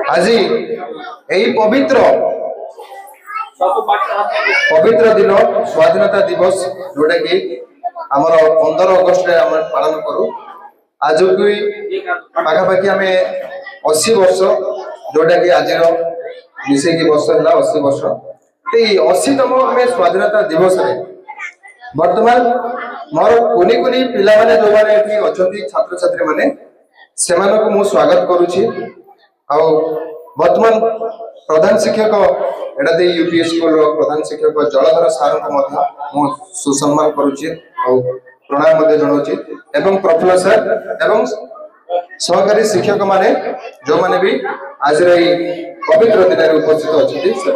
आज यही पवित्र पवित्र दिन स्वाधीनता दिवस जोटा कि आमर 15 अगस्त पालन करूँ। आज की पाखापाखि आम 80 वर्ष जोटा कि आज मिसेकी वर्ष है 80 वर्ष। 80तम आम स्वाधीनता दिवस बर्तमान मोर कुनी कुनी पिला माने जो माने अच्छी छात्र छात्री माने से मु स्वागत करुछि। वर्तमान प्रधान शिक्षक एटा दे यूपीएस स्कूल प्रधान शिक्षक जलधर सार को सुसम्मान करुछि और प्रणाम जनाऊँ। एवं प्रफुल्ल सर एवं सहकारी शिक्षक माने जो माने भी आज पवित्र दिन में उपस्थित अच्छी से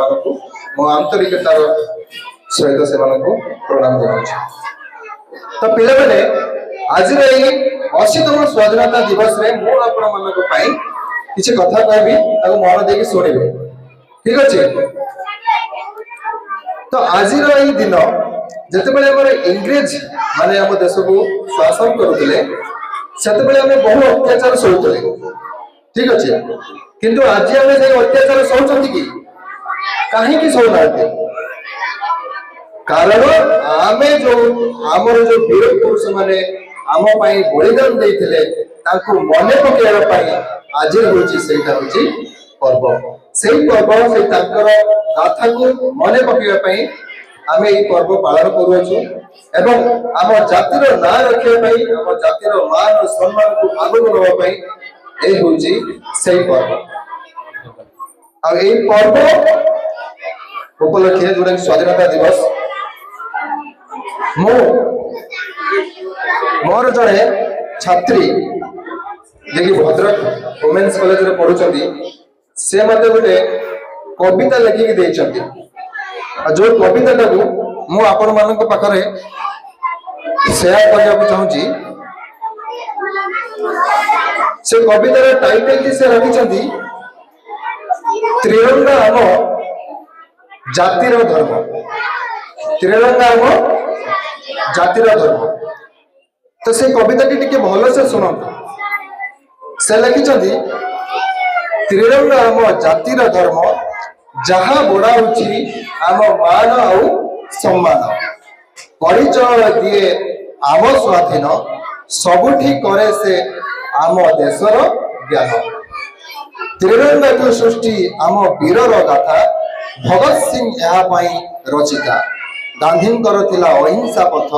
मो आंतरिकतार सहित से प्रणाम जनाऊँ। तो पिला माने आज 80तम स्वाधीनता दिवस रे मु आपण मानक पई किछि कथा कहबी ताको मन देके सुनिबे। ठीक अछि। तो आज यही दिन जते बेले हमर इंग्रेज माने हम देश को शासन करथिले सेते बेले हम बहु अत्याचार सहुतले। ठीक अछि। किंतु आज हम जे अत्याचार सहुचंती कि काहे कि सहुनाते कारण आमे जो हमर जो वीर पुरुष माने आम पाई बलिदान देइथिले ताको मने पकेइबा पाई आज होची सेटा होची पर्व। सेई पर्व से ताकर गाथा को मने पकेइबा पाई आमे ई पर्व पालन करूछु एवं आम जातिर ना रखिया पाई आम जातिर मान और सम्मान को आगु बढ़ावा पाई ए होची सेई पर्व। आ ए पर्व उपलक्षे जोडा स्वाधीनता दिवस मोर जड़े छात्री जे भद्रक वुमेन्स कॉलेज रे पढुचंदी से मते गोटे कविता लिखिक देइचंदी। जो कविता टाकू मु आपण मानक पाखरे शेयर करबा चाहूची। से कवितार टाइटल जे से रखिचंदी त्रिरंगा हम जातिर धर्म। त्रिरंगा हम जातिर धर्म। तो से कविता टी भल से शुणु। से लिखिं त्रिरंगा आम जातिर धर्म जहा बढ़ाऊँगी आम मान आउ सम्मान परिचय दिए आम स्वाधीन सबुठी करे से आम देशर ज्ञान। त्रिरंगा को सृष्टि आम वीरर गाथा भगत सिंह यहाँ रचिता गांधींकर थिला अहिंसा पथ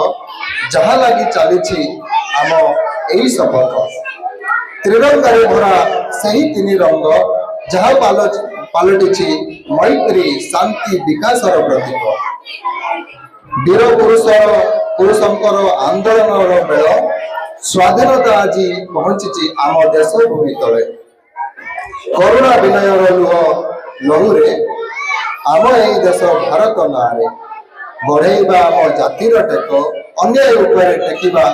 जहा लगी चली आम यही शपथ। त्रिरंगा भरा सही तीन रंग जहा पलटि मैत्री शांति विकासर प्रतीक। वीर पुरुषंकर आंदोलन बेल स्वाधीनता आज पहुंची आम देश भूमि तले। करुणा विनयर लहुरे आम यही देश भारत नारे बढ़ेबा आम जातिर टेक अन्याय उपरे टेकिबा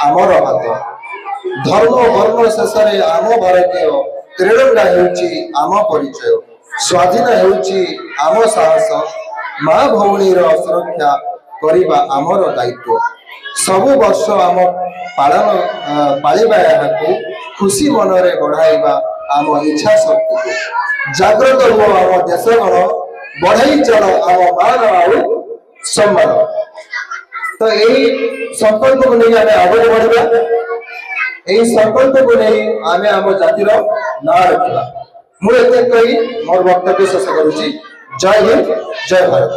आमर हाथ। धर्म वर्ण शेष आम भारतीय त्रिरंगा हेउची आम परिचय स्वाधीन हेउची आम साहस माँ भौणीर सुरक्षा करिबा आमर दायित्व। सबु वर्ष आम पालिबा याकू खुशी मनरे बढ़ाइबा आम इच्छा शक्ति जागृत हो आम देशगण बढ़ाई चल आम मान आउ सम्मान। तो यही संकल्प को नहीं आगे आगे बढ़ा। यही संकल्प को नहीं आम आम जातिर ना रखा। मुझे कही मोर वक्तव्य शेष करुच्ची। जय हिंद जय भारत।